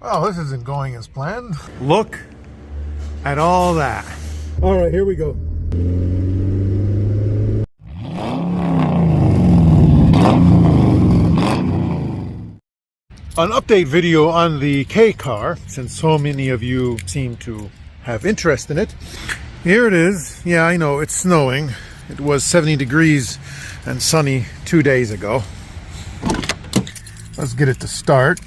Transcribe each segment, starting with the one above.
Well, this isn't going as planned. Look at all that. All right, here we go. An update video on the K car, since so many of you seem to have interest in it. Here it is. Yeah, I know, it's snowing. It was 70 degrees and sunny 2 days ago. Let's get it to start.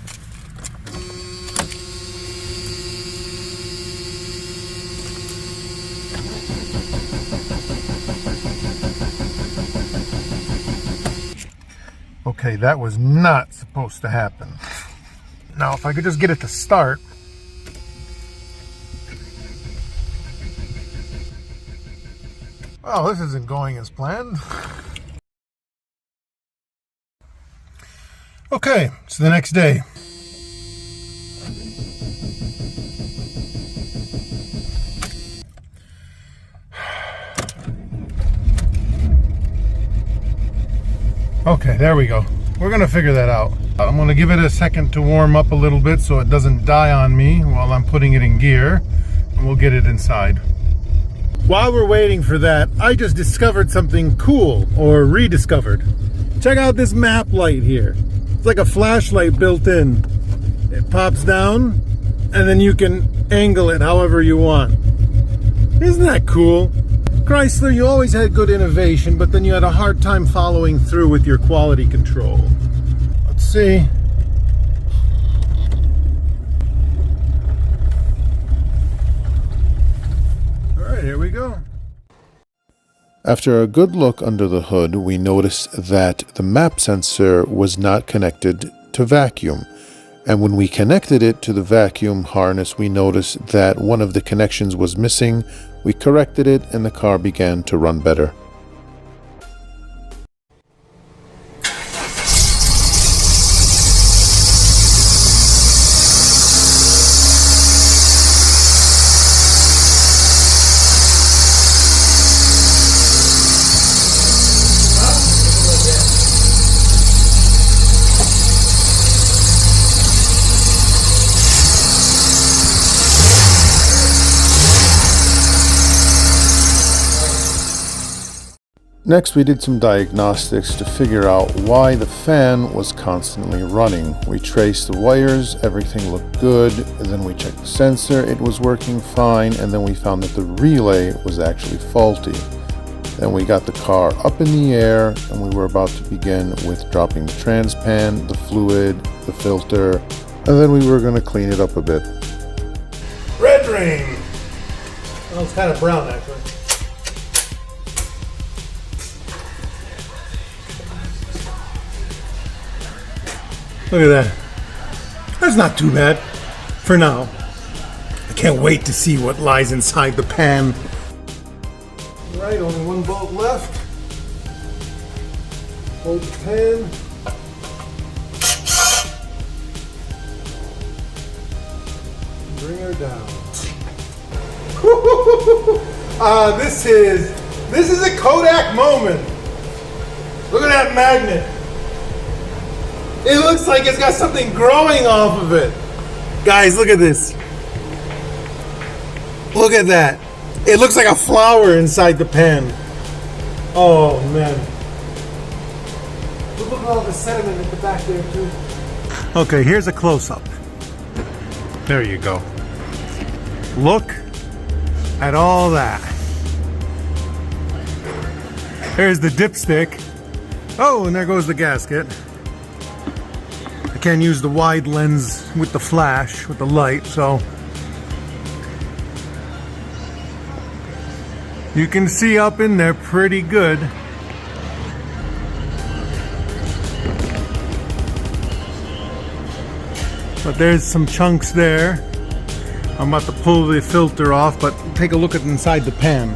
Okay, that was not supposed to happen. Now, if I could just get it to start. Well, this isn't going as planned. Okay, it's the next day. Okay, there we go. We're gonna figure that out. I'm gonna give it a second to warm up a little bit so it doesn't die on me while I'm putting it in gear, and we'll get it inside. While we're waiting for that, I just discovered something cool, or rediscovered. Check out this map light here. It's like a flashlight built in. It pops down, and then you can angle it however you want. Isn't that cool? Chrysler, you always had good innovation, but then you had a hard time following through with your quality control. Let's see. All right, here we go. After a good look under the hood, we noticed that the map sensor was not connected to vacuum. And when we connected it to the vacuum harness, we noticed that one of the connections was missing. We corrected it and the car began to run better. Next, we did some diagnostics to figure out why the fan was constantly running. We traced the wires, everything looked good, and then we checked the sensor, it was working fine, and then we found that the relay was actually faulty. Then we got the car up in the air, and we were about to begin with dropping the transpan, the fluid, the filter, and then we were going to clean it up a bit. Red rain! Well, it's kind of brown, actually. Look at that. That's not too bad for now. I can't wait to see what lies inside the pan. All right, only one bolt left. Hold the pan. Bring her down. This is a Kodak moment. Look at that magnet. It looks like it's got something growing off of it. Guys, look at this. Look at that. It looks like a flower inside the pan. Oh, man. Look at all the sediment at the back there, too. Okay, here's a close-up. There you go. Look at all that. There's the dipstick. Oh, and there goes the gasket. Can't use the wide lens with the flash, with the light, so you can see up in there pretty good. But there's some chunks there. I'm about to pull the filter off, but take a look at inside the pan.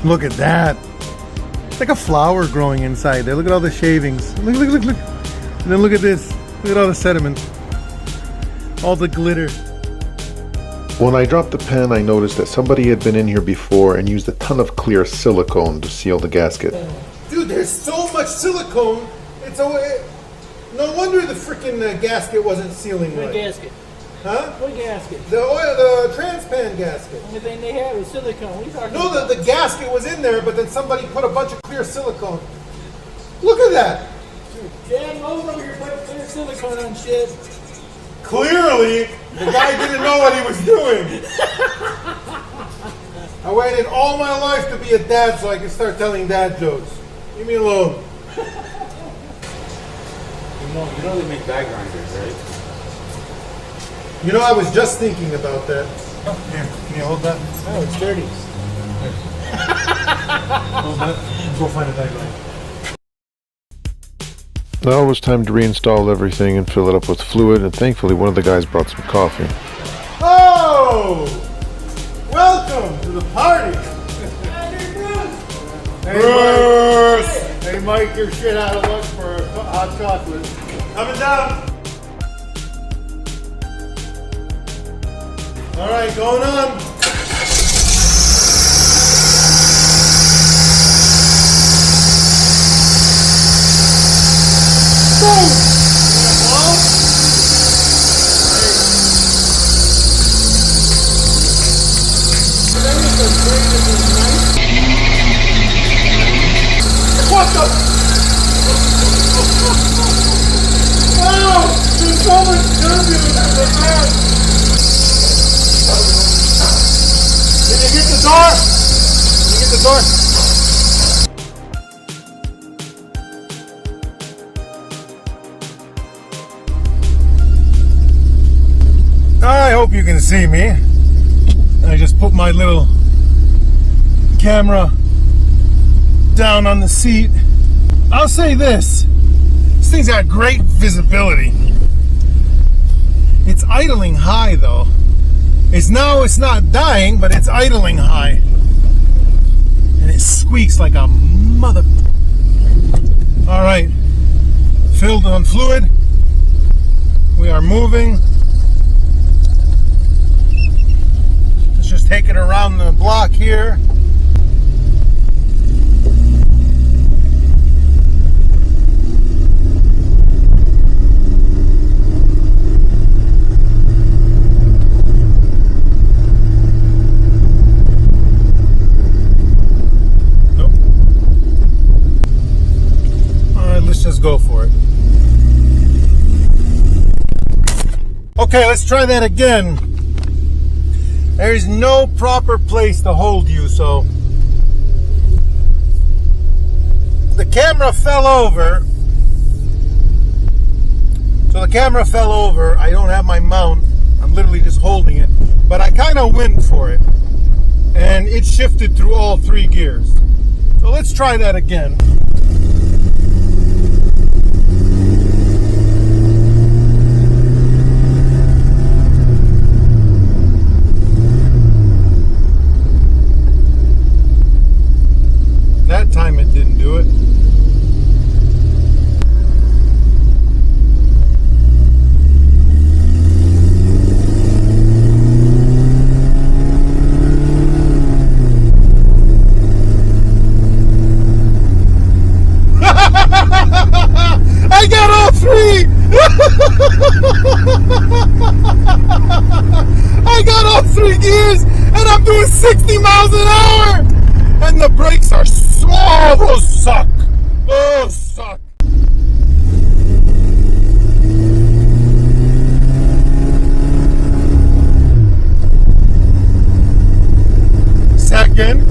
Look at that. It's like a flower growing inside there. Look at all the shavings. Look, look, look, look. And then look at this. Look at all the sediment. All the glitter. When I dropped the pen, I noticed that somebody had been in here before and used a ton of clear silicone to seal the gasket. Dude, there's so much silicone. It's No wonder the freaking gasket wasn't sealing What right. gasket? Huh? What gasket? The oil, the transpan gasket. The only thing they had was silicone. What are you talking No, about? the gasket was in there, but then somebody put a bunch of clear silicone. Look at that. Jack over here putting clear silicone on shit. Clearly, the guy didn't know what he was doing. I waited all my life to be a dad so I could start telling dad jokes. Leave me alone. You know they make die grinders, right? You know, I was just thinking about that. Oh, here, can you hold that? Oh, it's dirty. Hold that. Go find a diagram. Now it was time to reinstall everything and fill it up with fluid, and thankfully one of the guys brought some coffee. Oh! Welcome to the party! Hey, Bruce! Hey, Mike, you're shit out of luck for hot chocolate. Coming down! All right, going on. Boom! What the? Wow! There's so much turbulence in the van. Did you get the door? Did you get the door? I hope you can see me. I just put my little camera down on the seat. I'll say this thing's got great visibility. It's idling high though. It's not dying, but it's idling high. And it squeaks like a mother. All right, filled on fluid. We are moving. Let's just take it around the block here. Just go for it. Okay, let's try that again. There's no proper place to hold you, so the camera fell over. I don't have my mount. I'm literally just holding it, but I kind of went for it, and it shifted through all 3 gears. So let's try that again. That time it didn't do it. I got all 3! I got all 3 gears and I'm doing 60 miles an hour! And the brakes are those suck. Those suck. Second.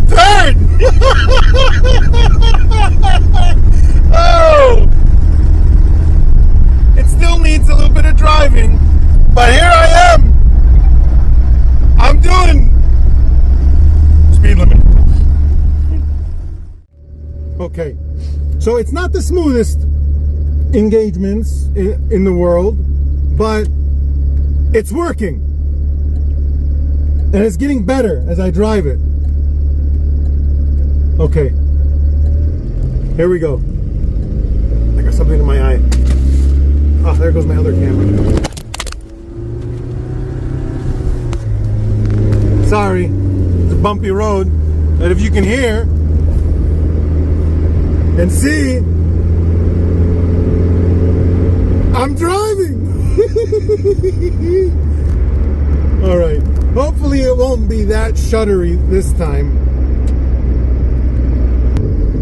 Third. Oh. It still needs a little bit of driving, but here I am. I'm doing speed limit. Okay, so it's not the smoothest engagements in the world, but it's working. And it's getting better as I drive it. Okay, here we go. I got something in my eye. Oh, there goes my other camera. Sorry, it's a bumpy road, but if you can hear and see, I'm driving. All right. Hopefully it won't be that shuddery this time.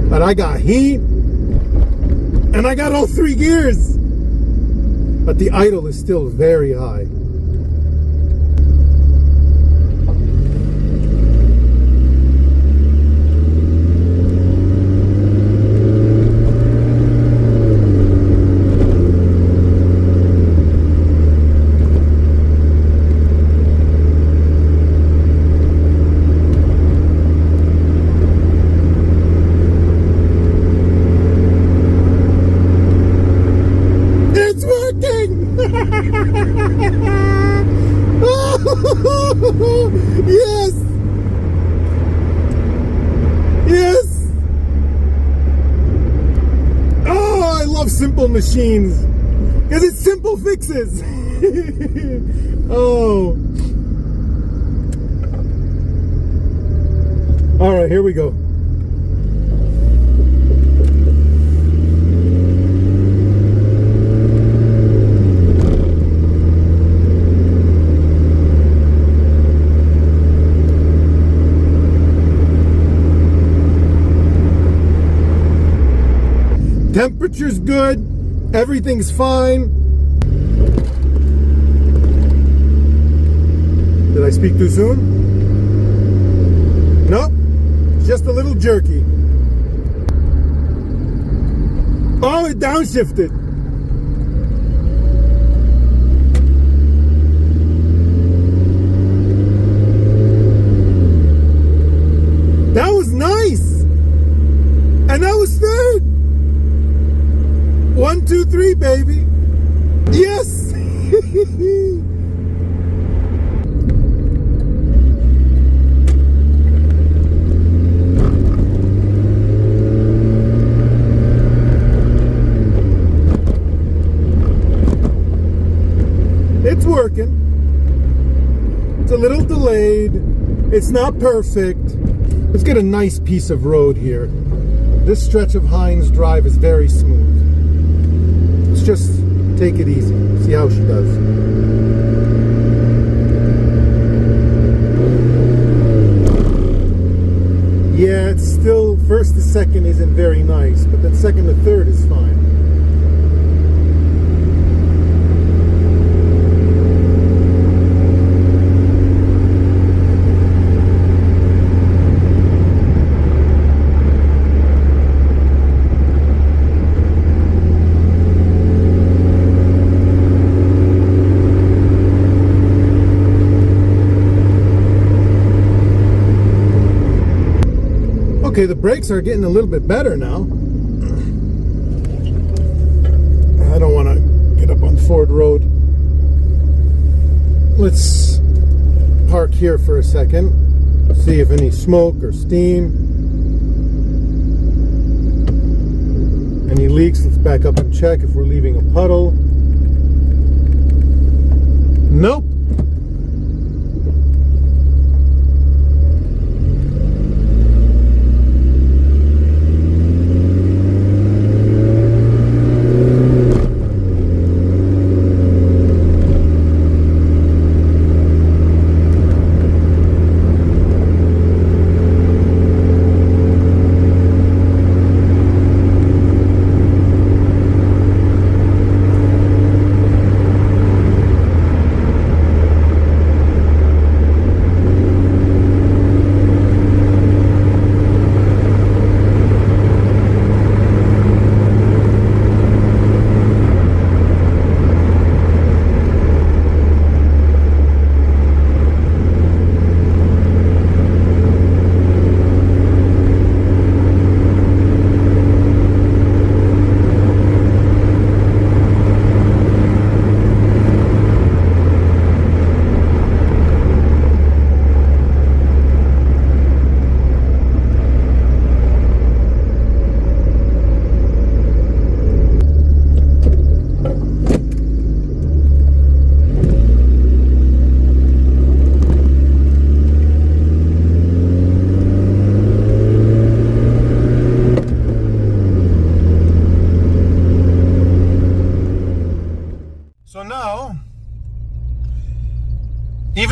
But I got heat. And I got all 3 gears. But the idle is still very high. Yes! Yes! Oh, I love simple machines because it's simple fixes. Oh. All right, here we go. Temperature's good, everything's fine. Did I speak too soon? Nope, just a little jerky. Oh, it downshifted. That was nice. And that was third. 1, 2, 3, baby. Yes. It's working. It's a little delayed. It's not perfect. Let's get a nice piece of road here. This stretch of Hines Drive is very smooth. Let's just take it easy. See how she does. Yeah, it's still, first to second isn't very nice, but then second to third is fine. Okay, the brakes are getting a little bit better now. I don't want to get up on Ford Road. Let's park here for a second. See if any smoke or steam. Any leaks, let's back up and check if we're leaving a puddle. Nope.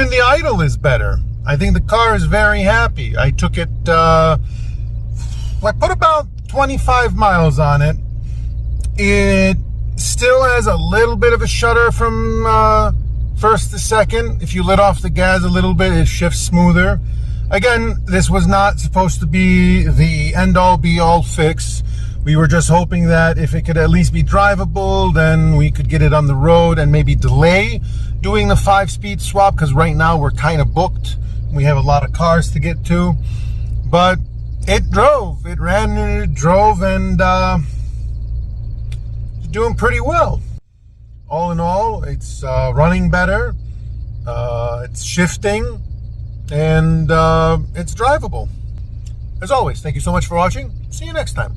Even the idle is better. I think the car is very happy. I took it, I put about 25 miles on it. It still has a little bit of a shudder from first to second. If you let off the gas a little bit, it shifts smoother. Again, this was not supposed to be the end-all be-all fix. We were just hoping that if it could at least be drivable, then we could get it on the road and maybe delay doing the 5-speed swap, because right now we're kind of booked. We have a lot of cars to get to. But it drove. It ran and it drove, and it's doing pretty well. All in all, it's running better. It's shifting. And it's drivable. As always, thank you so much for watching. See you next time.